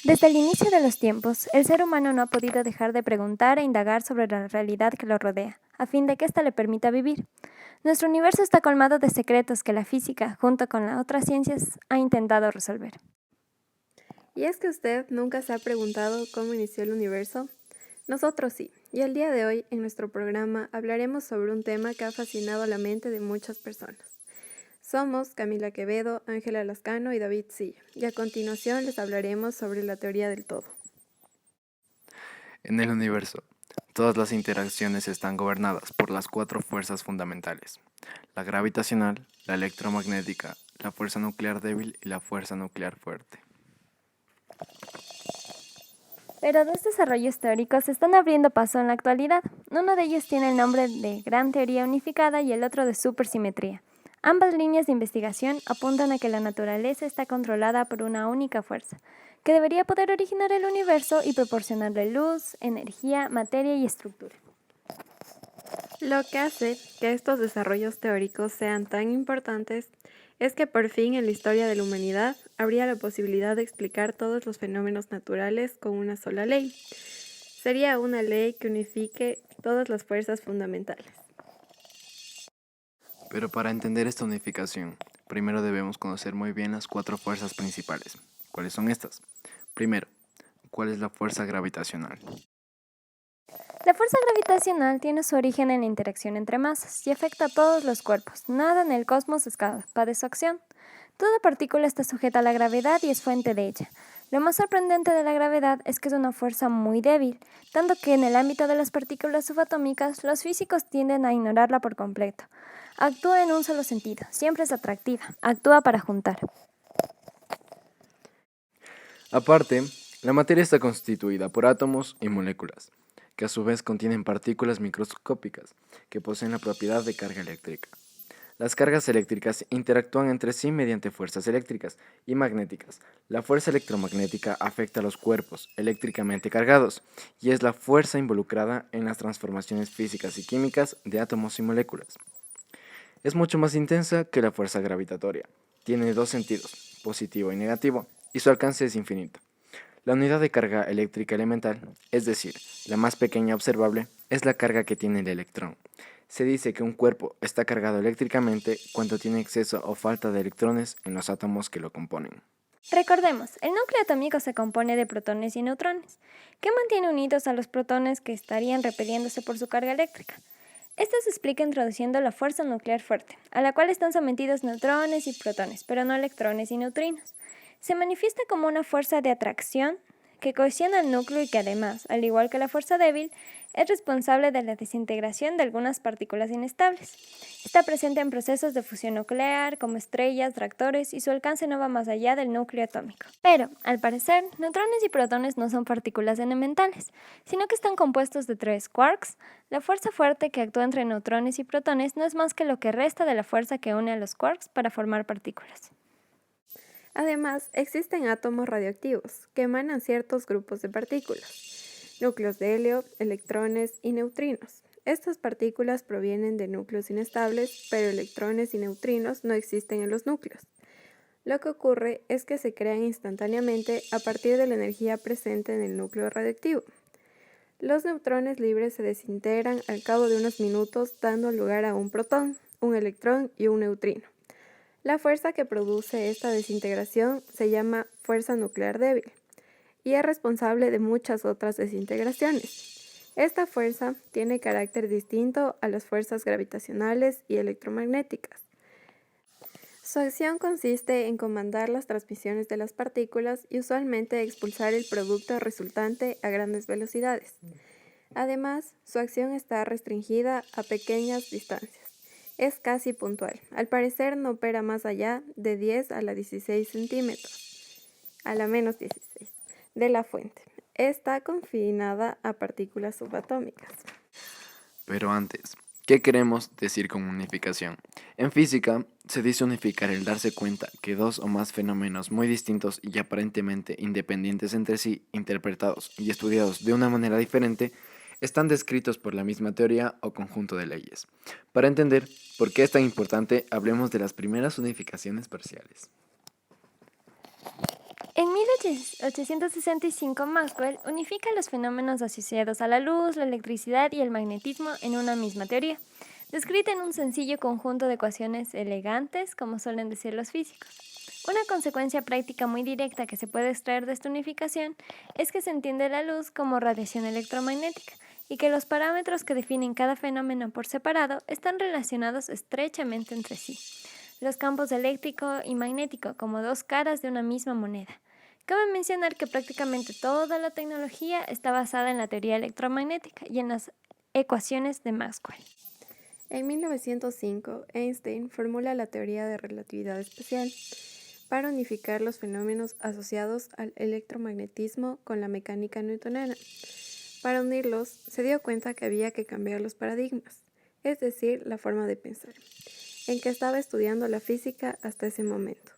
Desde el inicio de los tiempos, el ser humano no ha podido dejar de preguntar e indagar sobre la realidad que lo rodea, a fin de que ésta le permita vivir. Nuestro universo está colmado de secretos que la física, junto con las otras ciencias, ha intentado resolver. ¿Y es que usted nunca se ha preguntado cómo inició el universo? Nosotros sí, y el día de hoy en nuestro programa hablaremos sobre un tema que ha fascinado la mente de muchas personas. Somos Camila Quevedo, Ángela Lascano y David Silla, y a continuación les hablaremos sobre la teoría del todo. En el universo, todas las interacciones están gobernadas por las cuatro fuerzas fundamentales: la gravitacional, la electromagnética, la fuerza nuclear débil y la fuerza nuclear fuerte. Pero dos desarrollos teóricos están abriendo paso en la actualidad. Uno de ellos tiene el nombre de Gran Teoría Unificada y el otro de Supersimetría. Ambas líneas de investigación apuntan a que la naturaleza está controlada por una única fuerza, que debería poder originar el universo y proporcionarle luz, energía, materia y estructura. Lo que hace que estos desarrollos teóricos sean tan importantes es que por fin en la historia de la humanidad habría la posibilidad de explicar todos los fenómenos naturales con una sola ley. Sería una ley que unifique todas las fuerzas fundamentales. Pero para entender esta unificación, primero debemos conocer muy bien las cuatro fuerzas principales. ¿Cuáles son estas? Primero, ¿cuál es la fuerza gravitacional? La fuerza gravitacional tiene su origen en la interacción entre masas y afecta a todos los cuerpos. Nada en el cosmos escapa de su acción. Toda partícula está sujeta a la gravedad y es fuente de ella. Lo más sorprendente de la gravedad es que es una fuerza muy débil, tanto que en el ámbito de las partículas subatómicas los físicos tienden a ignorarla por completo. Actúa en un solo sentido, siempre es atractiva, actúa para juntar. Aparte, la materia está constituida por átomos y moléculas, que a su vez contienen partículas microscópicas que poseen la propiedad de carga eléctrica. Las cargas eléctricas interactúan entre sí mediante fuerzas eléctricas y magnéticas. La fuerza electromagnética afecta a los cuerpos eléctricamente cargados y es la fuerza involucrada en las transformaciones físicas y químicas de átomos y moléculas. Es mucho más intensa que la fuerza gravitatoria. Tiene dos sentidos, positivo y negativo, y su alcance es infinito. La unidad de carga eléctrica elemental, es decir, la más pequeña observable, es la carga que tiene el electrón. Se dice que un cuerpo está cargado eléctricamente cuando tiene exceso o falta de electrones en los átomos que lo componen. Recordemos, el núcleo atómico se compone de protones y neutrones, que mantiene unidos a los protones que estarían repeliéndose por su carga eléctrica. Esto se explica introduciendo la fuerza nuclear fuerte, a la cual están sometidos neutrones y protones, pero no electrones y neutrinos. Se manifiesta como una fuerza de atracción que cohesiona el núcleo y que además, al igual que la fuerza débil, es responsable de la desintegración de algunas partículas inestables. Está presente en procesos de fusión nuclear, como estrellas, reactores, y su alcance no va más allá del núcleo atómico. Pero, al parecer, neutrones y protones no son partículas elementales, sino que están compuestos de tres quarks. La fuerza fuerte que actúa entre neutrones y protones no es más que lo que resta de la fuerza que une a los quarks para formar partículas. Además, existen átomos radioactivos que emanan ciertos grupos de partículas, núcleos de helio, electrones y neutrinos. Estas partículas provienen de núcleos inestables, pero electrones y neutrinos no existen en los núcleos. Lo que ocurre es que se crean instantáneamente a partir de la energía presente en el núcleo radioactivo. Los neutrones libres se desintegran al cabo de unos minutos, dando lugar a un protón, un electrón y un neutrino. La fuerza que produce esta desintegración se llama fuerza nuclear débil y es responsable de muchas otras desintegraciones. Esta fuerza tiene carácter distinto a las fuerzas gravitacionales y electromagnéticas. Su acción consiste en comandar las transmisiones de las partículas y usualmente expulsar el producto resultante a grandes velocidades. Además, su acción está restringida a pequeñas distancias. Es casi puntual. Al parecer no opera más allá de 10 a la 16 centímetros, a la menos 16, de la fuente. Está confinada a partículas subatómicas. Pero antes, ¿qué queremos decir con unificación? En física, se dice unificar el darse cuenta que dos o más fenómenos muy distintos y aparentemente independientes entre sí, interpretados y estudiados de una manera diferente, están descritos por la misma teoría o conjunto de leyes. Para entender por qué es tan importante, hablemos de las primeras unificaciones parciales. En 1865, Maxwell unifica los fenómenos asociados a la luz, la electricidad y el magnetismo en una misma teoría, descrita en un sencillo conjunto de ecuaciones elegantes, como suelen decir los físicos. Una consecuencia práctica muy directa que se puede extraer de esta unificación es que se entiende la luz como radiación electromagnética y que los parámetros que definen cada fenómeno por separado están relacionados estrechamente entre sí. Los campos eléctrico y magnético como dos caras de una misma moneda. Cabe mencionar que prácticamente toda la tecnología está basada en la teoría electromagnética y en las ecuaciones de Maxwell. En 1905, Einstein formula la teoría de relatividad especial para unificar los fenómenos asociados al electromagnetismo con la mecánica newtoniana. Para unirlos, se dio cuenta que había que cambiar los paradigmas, es decir, la forma de pensar, en que estaba estudiando la física hasta ese momento.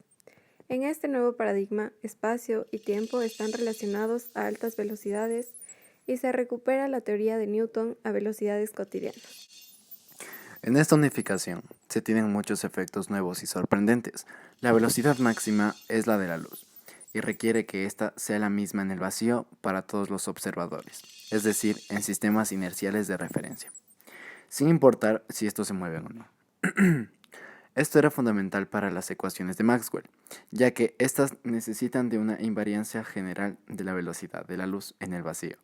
En este nuevo paradigma, espacio y tiempo están relacionados a altas velocidades y se recupera la teoría de Newton a velocidades cotidianas. En esta unificación se tienen muchos efectos nuevos y sorprendentes. La velocidad máxima es la de la luz y requiere que ésta sea la misma en el vacío para todos los observadores, es decir, en sistemas inerciales de referencia, sin importar si estos se mueven o no. Esto era fundamental para las ecuaciones de Maxwell, ya que éstas necesitan de una invariancia general de la velocidad de la luz en el vacío.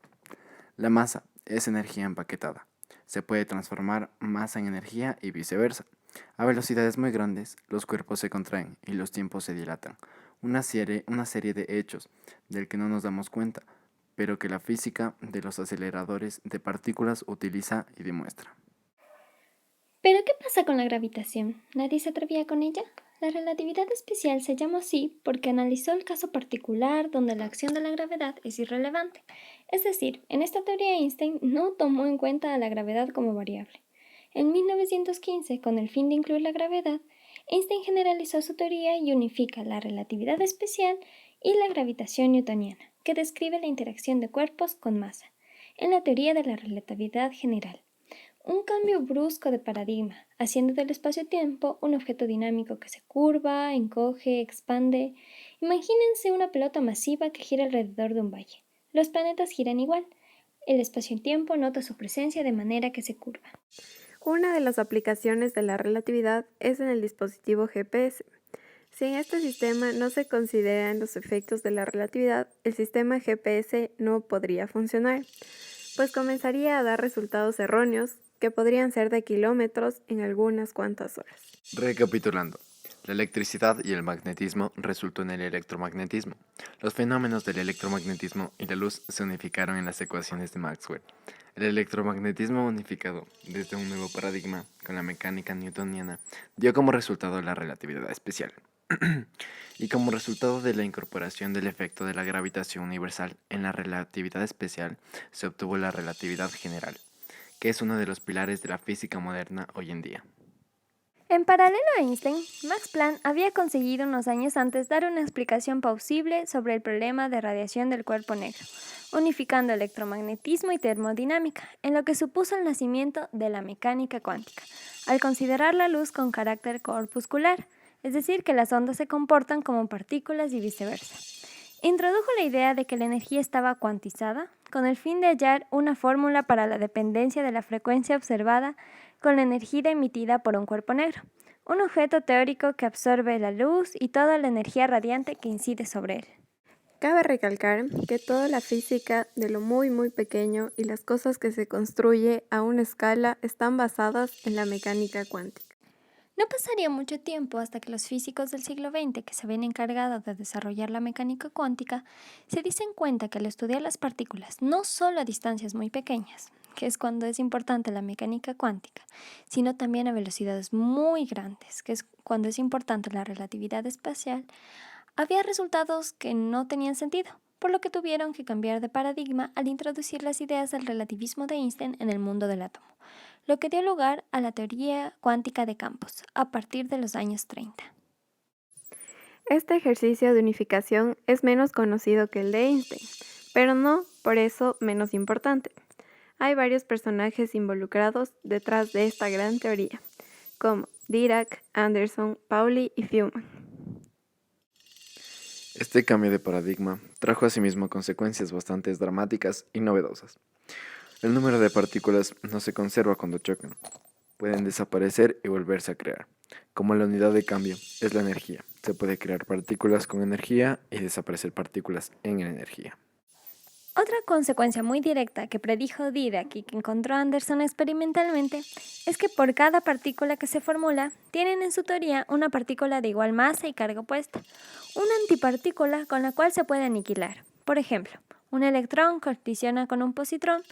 La masa es energía empaquetada. Se puede transformar masa en energía y viceversa. A velocidades muy grandes, los cuerpos se contraen y los tiempos se dilatan. Una serie de hechos del que no nos damos cuenta, pero que la física de los aceleradores de partículas utiliza y demuestra. ¿Pero qué pasa con la gravitación? ¿Nadie se atrevía con ella? La relatividad especial se llama así porque analizó el caso particular donde la acción de la gravedad es irrelevante. Es decir, en esta teoría Einstein no tomó en cuenta a la gravedad como variable. En 1915, con el fin de incluir la gravedad, Einstein generalizó su teoría y unifica la relatividad especial y la gravitación newtoniana, que describe la interacción de cuerpos con masa, en la teoría de la relatividad general. Un cambio brusco de paradigma, haciendo del espacio-tiempo un objeto dinámico que se curva, encoge, expande. Imagínense una pelota masiva que gira alrededor de un valle. Los planetas giran igual. El espacio-tiempo nota su presencia de manera que se curva. Una de las aplicaciones de la relatividad es en el dispositivo GPS. Si en este sistema no se consideran los efectos de la relatividad, el sistema GPS no podría funcionar, pues comenzaría a dar resultados erróneos que podrían ser de kilómetros en algunas cuantas horas. Recapitulando, la electricidad y el magnetismo resultó en el electromagnetismo. Los fenómenos del electromagnetismo y la luz se unificaron en las ecuaciones de Maxwell. El electromagnetismo unificado desde un nuevo paradigma con la mecánica newtoniana dio como resultado la relatividad especial. Y como resultado de la incorporación del efecto de la gravitación universal en la relatividad especial, se obtuvo la relatividad general, que es uno de los pilares de la física moderna hoy en día. En paralelo a Einstein, Max Planck había conseguido unos años antes dar una explicación plausible sobre el problema de radiación del cuerpo negro, unificando electromagnetismo y termodinámica, en lo que supuso el nacimiento de la mecánica cuántica, al considerar la luz con carácter corpuscular, es decir, que las ondas se comportan como partículas y viceversa. Introdujo la idea de que la energía estaba cuantizada, con el fin de hallar una fórmula para la dependencia de la frecuencia observada con la energía emitida por un cuerpo negro, un objeto teórico que absorbe la luz y toda la energía radiante que incide sobre él. Cabe recalcar que toda la física de lo muy pequeño y las cosas que se construye a una escala están basadas en la mecánica cuántica. No pasaría mucho tiempo hasta que los físicos del siglo XX que se habían encargado de desarrollar la mecánica cuántica se dicen cuenta que al estudiar las partículas no solo a distancias muy pequeñas, que es cuando es importante la mecánica cuántica, sino también a velocidades muy grandes, que es cuando es importante la relatividad especial, había resultados que no tenían sentido, por lo que tuvieron que cambiar de paradigma al introducir las ideas del relativismo de Einstein en el mundo del átomo, lo que dio lugar a la teoría cuántica de campos a partir de los años 30. Este ejercicio de unificación es menos conocido que el de Einstein, pero no por eso menos importante. Hay varios personajes involucrados detrás de esta gran teoría, como Dirac, Anderson, Pauli y Feynman. Este cambio de paradigma trajo asimismo consecuencias bastante dramáticas y novedosas. El número de partículas no se conserva cuando chocan. Pueden desaparecer y volverse a crear. Como la unidad de cambio es la energía, se puede crear partículas con energía y desaparecer partículas en energía. Otra consecuencia muy directa que predijo Dirac y que encontró Anderson experimentalmente es que por cada partícula que se formula, tienen en su teoría una partícula de igual masa y carga opuesta, una antipartícula con la cual se puede aniquilar. Por ejemplo, un electrón colisiona con un positrón,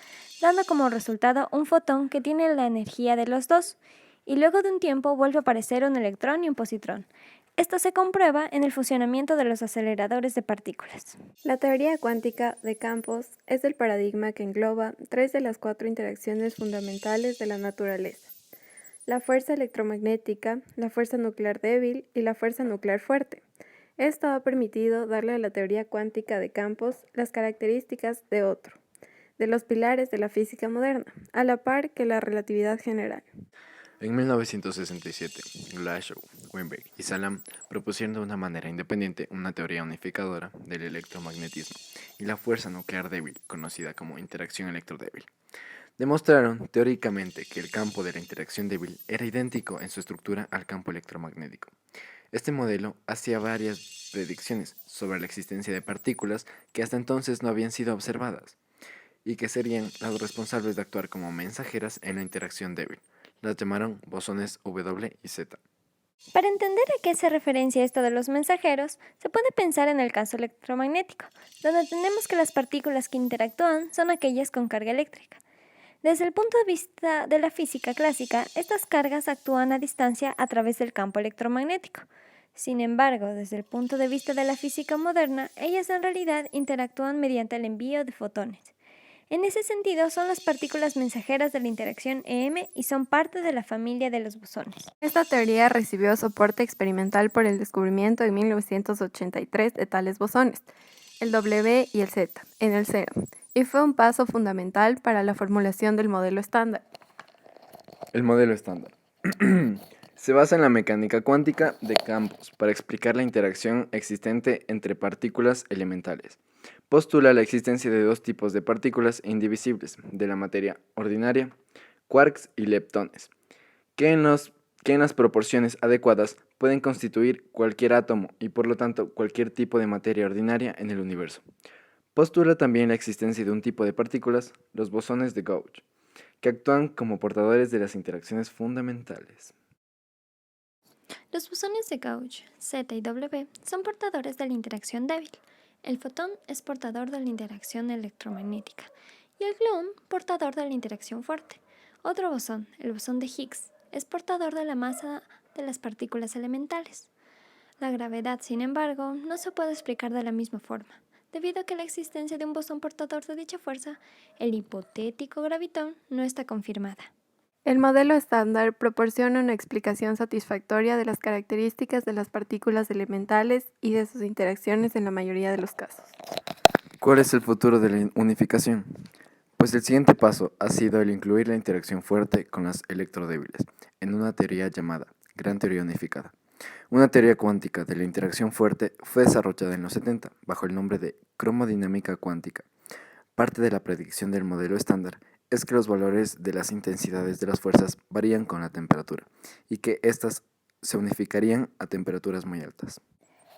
dando como resultado un fotón que tiene la energía de los dos, y luego de un tiempo vuelve a aparecer un electrón y un positrón. Esto se comprueba en el funcionamiento de los aceleradores de partículas. La teoría cuántica de campos es el paradigma que engloba 3 de las 4 interacciones fundamentales de la naturaleza: la fuerza electromagnética, la fuerza nuclear débil y la fuerza nuclear fuerte. Esto ha permitido darle a la teoría cuántica de campos las características de los pilares de la física moderna, a la par que la relatividad general. En 1967, Glashow, Weinberg y Salam propusieron de una manera independiente una teoría unificadora del electromagnetismo y la fuerza nuclear débil, conocida como interacción electrodébil. Demostraron teóricamente que el campo de la interacción débil era idéntico en su estructura al campo electromagnético. Este modelo hacía varias predicciones sobre la existencia de partículas que hasta entonces no habían sido observadas y que serían las responsables de actuar como mensajeras en la interacción débil. Las llamaron bosones W y Z. Para entender a qué se referencia esto de los mensajeros, se puede pensar en el caso electromagnético, donde tenemos que las partículas que interactúan son aquellas con carga eléctrica. Desde el punto de vista de la física clásica, estas cargas actúan a distancia a través del campo electromagnético. Sin embargo, desde el punto de vista de la física moderna, ellas en realidad interactúan mediante el envío de fotones. En ese sentido, son las partículas mensajeras de la interacción EM y son parte de la familia de los bosones. Esta teoría recibió soporte experimental por el descubrimiento en 1983 de tales bosones, el W y el Z, en el CERN, y fue un paso fundamental para la formulación del modelo estándar. El modelo estándar se basa en la mecánica cuántica de campos para explicar la interacción existente entre partículas elementales. Postula la existencia de dos tipos de partículas indivisibles de la materia ordinaria, quarks y leptones, que en las proporciones adecuadas pueden constituir cualquier átomo y por lo tanto cualquier tipo de materia ordinaria en el universo. Postula también la existencia de un tipo de partículas, los bosones de Gauge, que actúan como portadores de las interacciones fundamentales. Los bosones de Gauge, Z y W, son portadores de la interacción débil. El fotón es portador de la interacción electromagnética y el gluón portador de la interacción fuerte. Otro bosón, el bosón de Higgs, es portador de la masa de las partículas elementales. La gravedad, sin embargo, no se puede explicar de la misma forma. Debido a que la existencia de un bosón portador de dicha fuerza, el hipotético gravitón no está confirmada. El modelo estándar proporciona una explicación satisfactoria de las características de las partículas elementales y de sus interacciones en la mayoría de los casos. ¿Cuál es el futuro de la unificación? Pues el siguiente paso ha sido el incluir la interacción fuerte con las electrodébiles en una teoría llamada Gran Teoría Unificada. Una teoría cuántica de la interacción fuerte fue desarrollada en los 70 bajo el nombre de cromodinámica cuántica. Parte de la predicción del modelo estándar es que los valores de las intensidades de las fuerzas varían con la temperatura y que éstas se unificarían a temperaturas muy altas.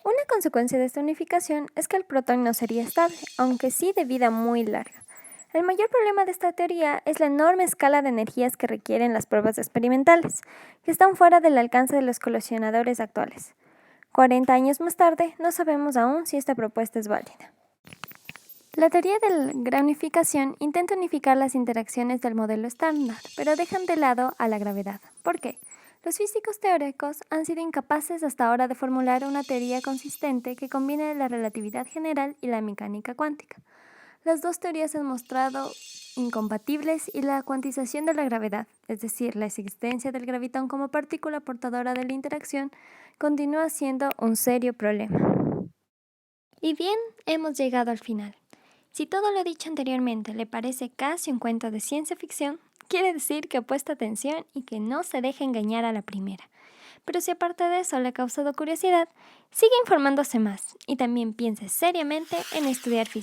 Una consecuencia de esta unificación es que el protón no sería estable, aunque sí de vida muy larga. El mayor problema de esta teoría es la enorme escala de energías que requieren las pruebas experimentales, que están fuera del alcance de los colisionadores actuales. 40 años más tarde, no sabemos aún si esta propuesta es válida. La teoría de la gran unificación intenta unificar las interacciones del modelo estándar, pero dejan de lado a la gravedad. ¿Por qué? Los físicos teóricos han sido incapaces hasta ahora de formular una teoría consistente que combine la relatividad general y la mecánica cuántica. Las dos teorías se han mostrado incompatibles y la cuantización de la gravedad, es decir, la existencia del gravitón como partícula portadora de la interacción, continúa siendo un serio problema. Y bien, hemos llegado al final. Si todo lo dicho anteriormente le parece casi un cuento de ciencia ficción, quiere decir que ha puesto atención y que no se deja engañar a la primera. Pero si aparte de eso le ha causado curiosidad, sigue informándose más y también piense seriamente en estudiar física.